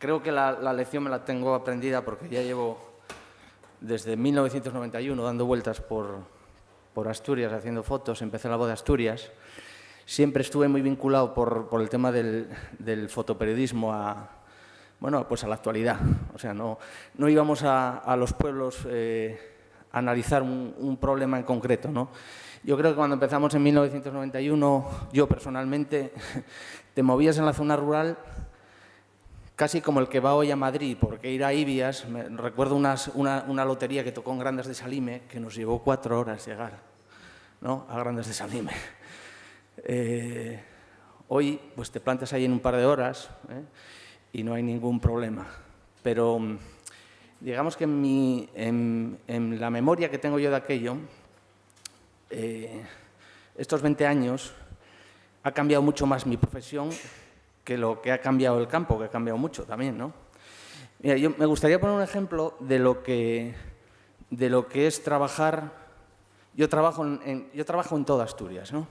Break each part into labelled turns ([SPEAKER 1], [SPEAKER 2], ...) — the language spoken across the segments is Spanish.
[SPEAKER 1] creo que la lección me la tengo aprendida porque ya llevo desde 1991 dando vueltas por Asturias, haciendo fotos. Empecé La Voz de Asturias. Siempre estuve muy vinculado por el tema del fotoperiodismo pues a la actualidad. O sea, no íbamos a los pueblos a analizar un problema en concreto, ¿no? Yo creo que cuando empezamos en 1991, yo personalmente, te movías en la zona rural casi como el que va hoy a Madrid, porque ir a Ibias, recuerdo una lotería que tocó en Grandes de Salime, que nos llevó 4 horas llegar, ¿no?, a Grandes de Salime. Hoy pues te plantas ahí en un par de horas y no hay ningún problema. Pero digamos que en la memoria que tengo yo de aquello, estos 20 años ha cambiado mucho más mi profesión que lo que ha cambiado el campo, que ha cambiado mucho también, ¿no? Mira, yo me gustaría poner un ejemplo de lo que es trabajar. Yo trabajo en toda Asturias, ¿no?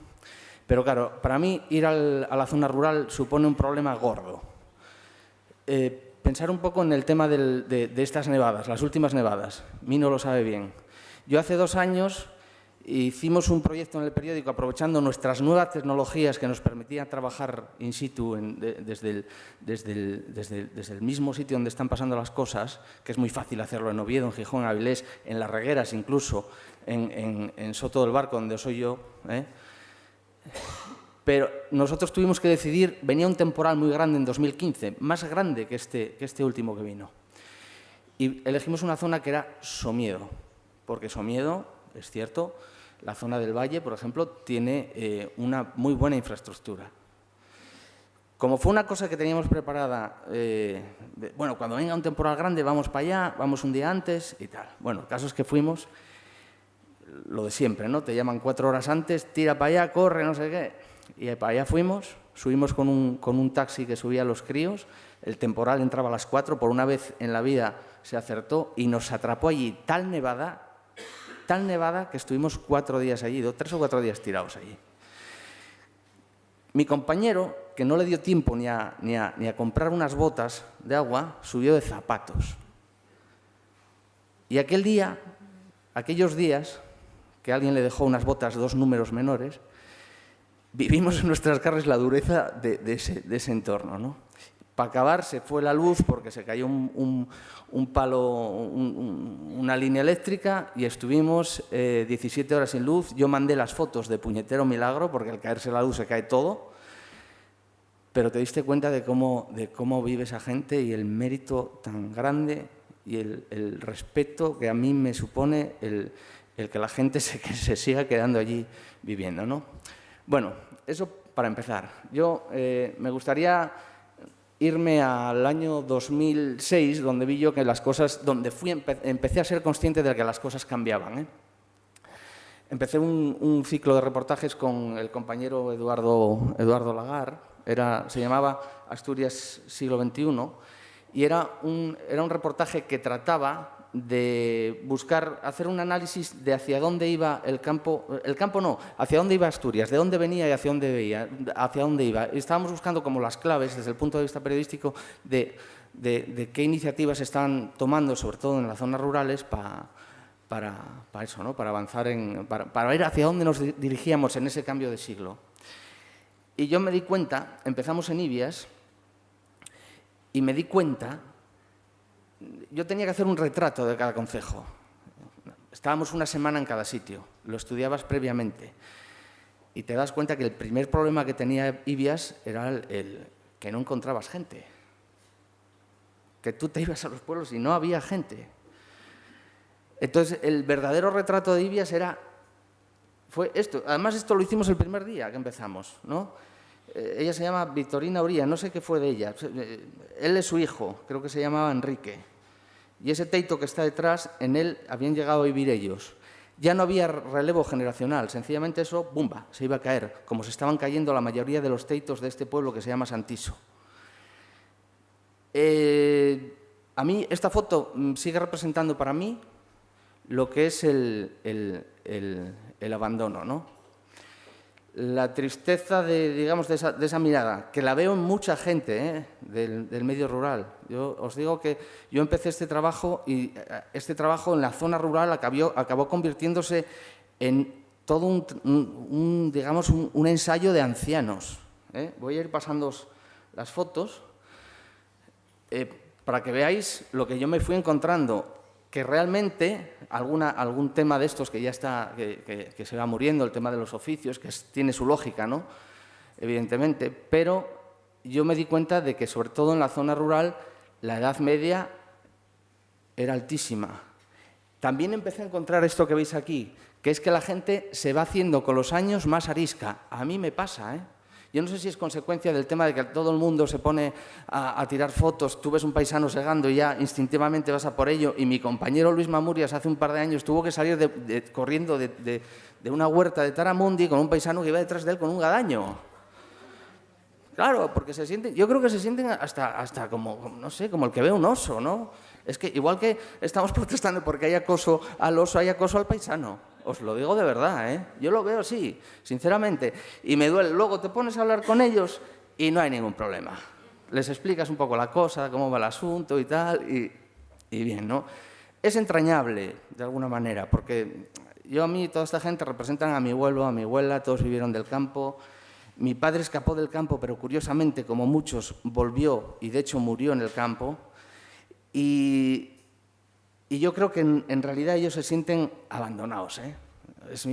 [SPEAKER 1] Pero claro, para mí ir a la zona rural supone un problema gordo. Pensar un poco en el tema de estas nevadas, las últimas nevadas. Mino lo sabe bien. Yo hace 2 años hicimos un proyecto en el periódico aprovechando nuestras nuevas tecnologías que nos permitían trabajar in situ desde el mismo sitio donde están pasando las cosas, que es muy fácil hacerlo en Oviedo, en Gijón, en Avilés, en Las Regueras, incluso en Soto del Barco, donde soy yo. Pero nosotros tuvimos que decidir, venía un temporal muy grande en 2015, más grande que este último que vino. Y elegimos una zona que era Somiedo, porque Somiedo, es cierto, la zona del Valle, por ejemplo, tiene una muy buena infraestructura. Como fue una cosa que teníamos preparada, bueno, cuando venga un temporal grande vamos para allá, vamos un día antes y tal. Bueno, el caso es que fuimos, lo de siempre, ¿no? Te llaman 4 horas antes, tira para allá, corre, no sé qué. Y para allá fuimos, subimos con un taxi que subía a los críos, el temporal entraba a las 4, por una vez en la vida se acertó y nos atrapó allí tal nevada que estuvimos 4 días allí, 3 o 4 días tirados allí. Mi compañero, que no le dio tiempo ni a comprar unas botas de agua, subió de zapatos. Y aquellos días, que alguien le dejó unas botas 2 números menores, vivimos en nuestras carnes la dureza de ese entorno, ¿no? Para acabar, se fue la luz porque se cayó un palo, una línea eléctrica y estuvimos 17 horas sin luz. Yo mandé las fotos de puñetero milagro porque al caerse la luz se cae todo. Pero te diste cuenta de cómo vive esa gente y el mérito tan grande y el respeto que a mí me supone el que la gente se siga quedando allí viviendo, ¿no? Bueno, eso para empezar. Yo me gustaría irme al año 2006, donde vi yo que las cosas, empecé a ser consciente de que las cosas cambiaban. Empecé un ciclo de reportajes con el compañero Eduardo Lagar, se llamaba Asturias siglo XXI, y era un reportaje que trataba de hacer un análisis de hacia dónde iba hacia dónde iba Asturias, de dónde venía y hacia dónde iba. Estábamos buscando como las claves desde el punto de vista periodístico de qué iniciativas se estaban tomando, sobre todo en las zonas rurales, para eso, ¿no? Para avanzar, para ver hacia dónde nos dirigíamos en ese cambio de siglo. Y yo me di cuenta, empezamos en Ibias, y me di cuenta. Yo tenía que hacer un retrato de cada concejo. Estábamos una semana en cada sitio, lo estudiabas previamente. Y te das cuenta que el primer problema que tenía Ibias era el que no encontrabas gente. Que tú te ibas a los pueblos y no había gente. Entonces, el verdadero retrato de Ibias fue esto. Además, esto lo hicimos el primer día que empezamos, ¿no? Ella se llama Victorina Uría, no sé qué fue de ella. Él es su hijo, creo que se llamaba Enrique. Y ese teito que está detrás, en él habían llegado a vivir ellos. Ya no había relevo generacional, sencillamente eso, ¡bumba!, se iba a caer, como se estaban cayendo la mayoría de los teitos de este pueblo que se llama Santiso. A mí esta foto sigue representando para mí lo que es el abandono, ¿no? la tristeza digamos, de esa mirada, que la veo en mucha gente del medio rural. Yo os digo que yo empecé este trabajo y este trabajo en la zona rural acabó convirtiéndose en todo digamos, un ensayo de ancianos. Voy a ir pasando las fotos para que veáis lo que yo me fui encontrando, que realmente algún tema de estos que ya está, que se va muriendo, el tema de los oficios, que tiene su lógica, ¿no? Evidentemente, pero yo me di cuenta de que, sobre todo en la zona rural, la edad media era altísima. También empecé a encontrar esto que veis aquí, que es que la gente se va haciendo con los años más arisca. A mí me pasa, ¿eh? Yo no sé si es consecuencia del tema de que todo el mundo se pone a tirar fotos, tú ves un paisano segando y ya instintivamente vas a por ello, y mi compañero Luis Mamurias hace un par de años tuvo que salir corriendo de una huerta de Taramundi con un paisano que iba detrás de él con un guadaño. Claro, porque yo creo que se sienten hasta como, no sé, como el que ve un oso, ¿no? Es que igual que estamos protestando porque hay acoso al oso, hay acoso al paisano. Os lo digo de verdad, ¿eh? Yo lo veo así, sinceramente, y me duele. Luego te pones a hablar con ellos y no hay ningún problema. Les explicas un poco la cosa, cómo va el asunto y tal, y bien, ¿no? Es entrañable, de alguna manera, porque a mí toda esta gente representan a mi abuelo, a mi abuela, todos vivieron del campo. Mi padre escapó del campo, pero curiosamente, como muchos, volvió y de hecho murió en el campo. Y yo creo que en realidad ellos se sienten abandonados, ¿eh? Es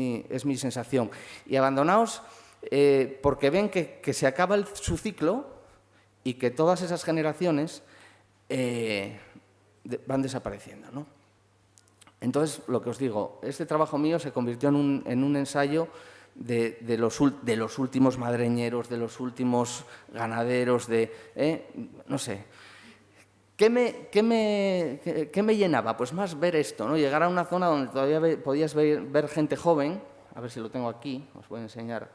[SPEAKER 1] mi sensación. Y abandonados porque ven que se acaba su ciclo y que todas esas generaciones van desapareciendo, ¿no? Entonces, lo que os digo, este trabajo mío se convirtió en un ensayo de los últimos madreñeros, de los últimos ganaderos, no sé. ¿Qué me llenaba? Pues más ver esto, ¿no? Llegar a una zona donde todavía podías ver gente joven. A ver si lo tengo aquí, os voy a enseñar.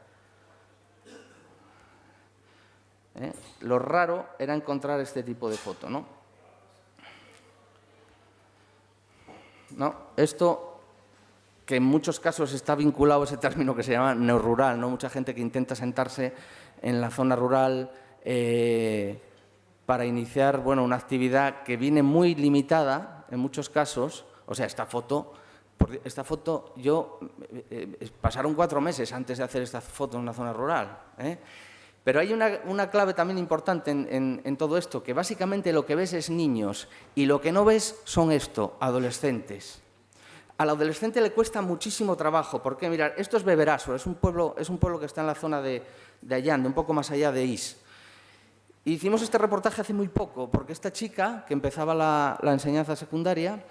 [SPEAKER 1] Lo raro era encontrar este tipo de foto, ¿no? Esto, que en muchos casos está vinculado a ese término que se llama neorrural, ¿no? Mucha gente que intenta sentarse en la zona rural para iniciar, bueno, una actividad que viene muy limitada en muchos casos. O sea, esta foto pasaron 4 meses antes de hacer esta foto en una zona rural, ¿eh? Pero hay una clave también importante en todo esto, que básicamente lo que ves es niños y lo que no ves son adolescentes. Al adolescente le cuesta muchísimo trabajo, porque mirad, esto es Beberaso, es un pueblo que está en la zona de Allande, un poco más allá de Is. Y hicimos este reportaje hace muy poco, porque esta chica, que empezaba la enseñanza secundaria,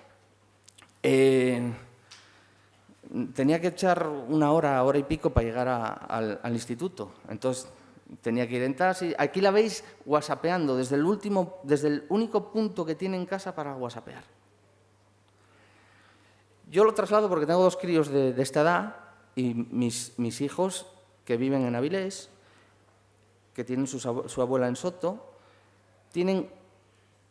[SPEAKER 1] tenía que echar una hora y pico para llegar al instituto. Entonces, tenía que ir en taxi. Aquí la veis whatsappeando desde el único punto que tiene en casa para whatsappear. Yo lo traslado porque tengo 2 críos de esta edad y mis hijos que viven en Avilés, que tienen su abuela en Soto, tienen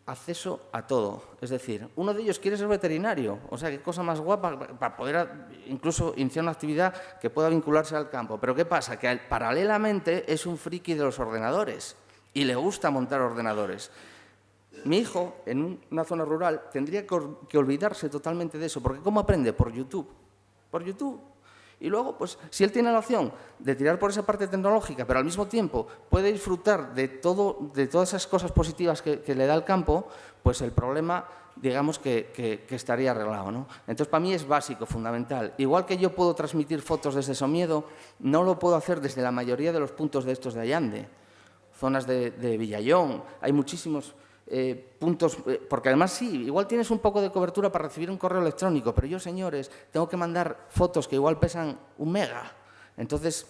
[SPEAKER 1] acceso a todo. Es decir, uno de ellos quiere ser veterinario, o sea, qué cosa más guapa para poder incluso iniciar una actividad que pueda vincularse al campo. Pero ¿qué pasa? Que paralelamente es un friki de los ordenadores y le gusta montar ordenadores. Mi hijo, en una zona rural, tendría que olvidarse totalmente de eso, porque ¿cómo aprende? Por YouTube. Por YouTube. Y luego, pues, si él tiene la opción de tirar por esa parte tecnológica, pero al mismo tiempo puede disfrutar de todas esas cosas positivas que le da el campo, pues el problema, digamos, que estaría arreglado, ¿no? Entonces, para mí es básico, fundamental. Igual que yo puedo transmitir fotos desde Somiedo, no lo puedo hacer desde la mayoría de los puntos de estos de Allande, zonas de Villayón. Hay muchísimos puntos, porque además sí, igual tienes un poco de cobertura para recibir un correo electrónico, pero yo, señores, tengo que mandar fotos que igual pesan 1 mega, entonces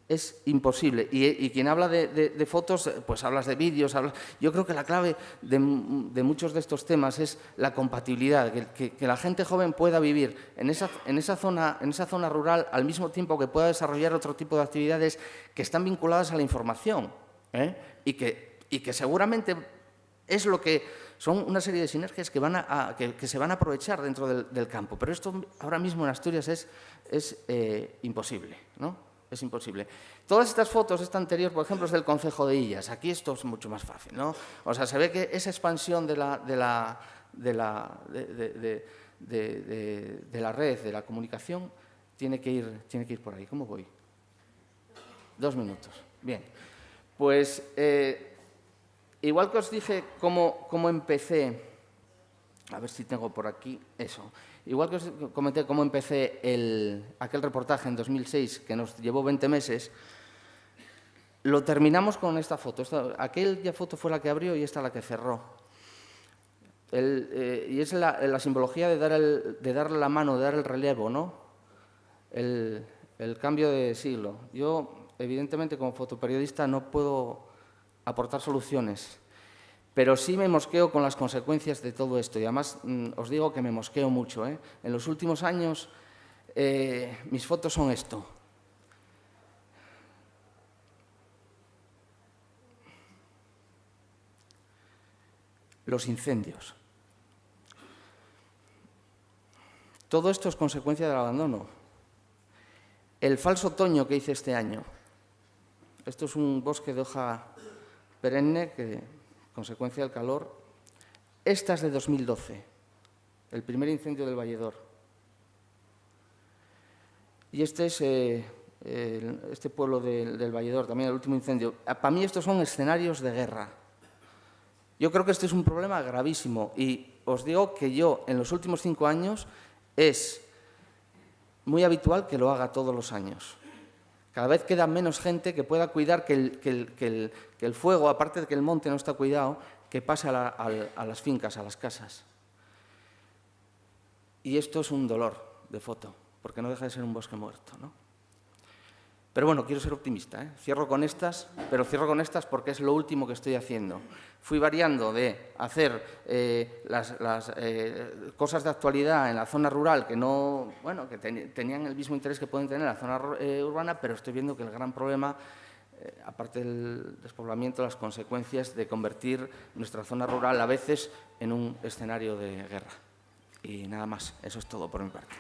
[SPEAKER 1] es imposible. Y quien habla de fotos, pues hablas de vídeos, yo creo que la clave de muchos de estos temas es la compatibilidad, que la gente joven pueda vivir en esa zona rural al mismo tiempo que pueda desarrollar otro tipo de actividades que están vinculadas a la información, y que seguramente es lo que son una serie de sinergias que se van a aprovechar dentro del campo. Pero esto ahora mismo en Asturias es imposible, ¿no? Es imposible. Todas estas fotos, esta anterior, por ejemplo, es del concejo de Illas. Aquí esto es mucho más fácil, ¿no? O sea, se ve que esa expansión de la red, de la comunicación, tiene que ir por ahí. ¿Cómo voy? 2 minutos. Bien. Pues, igual que os dije cómo empecé, a ver si tengo por aquí eso. Igual que os comenté cómo empecé aquel reportaje en 2006, que nos llevó 20 meses, lo terminamos con esta foto. Aquella foto fue la que abrió y esta la que cerró. Y es la simbología de darle la mano, de dar el relevo, ¿no? El cambio de siglo. Yo, evidentemente, como fotoperiodista no puedo aportar soluciones, pero sí me mosqueo con las consecuencias de todo esto. Y además os digo que me mosqueo mucho, ¿eh? En los últimos años mis fotos son esto. Los incendios. Todo esto es consecuencia del abandono. El falso otoño que hice este año. Esto es un bosque de hoja perenne que, consecuencia del calor. Esta es de 2012, el primer incendio del Valledor. Y este es este pueblo del Valledor, también el último incendio. Para mí estos son escenarios de guerra. Yo creo que este es un problema gravísimo y os digo que yo, en los últimos 5 años, es muy habitual que lo haga todos los años. Cada vez queda menos gente que pueda cuidar que el fuego, aparte de que el monte no está cuidado, que pase a las fincas, a las casas. Y esto es un dolor de foto, porque no deja de ser un bosque muerto, ¿no? Pero bueno, quiero ser optimista, ¿eh? Cierro con estas, pero cierro con estas porque es lo último que estoy haciendo. Fui variando de hacer las cosas de actualidad en la zona rural que tenían el mismo interés que pueden tener en la zona urbana, pero estoy viendo que el gran problema, aparte del despoblamiento, las consecuencias de convertir nuestra zona rural a veces en un escenario de guerra. Y nada más, eso es todo por mi parte.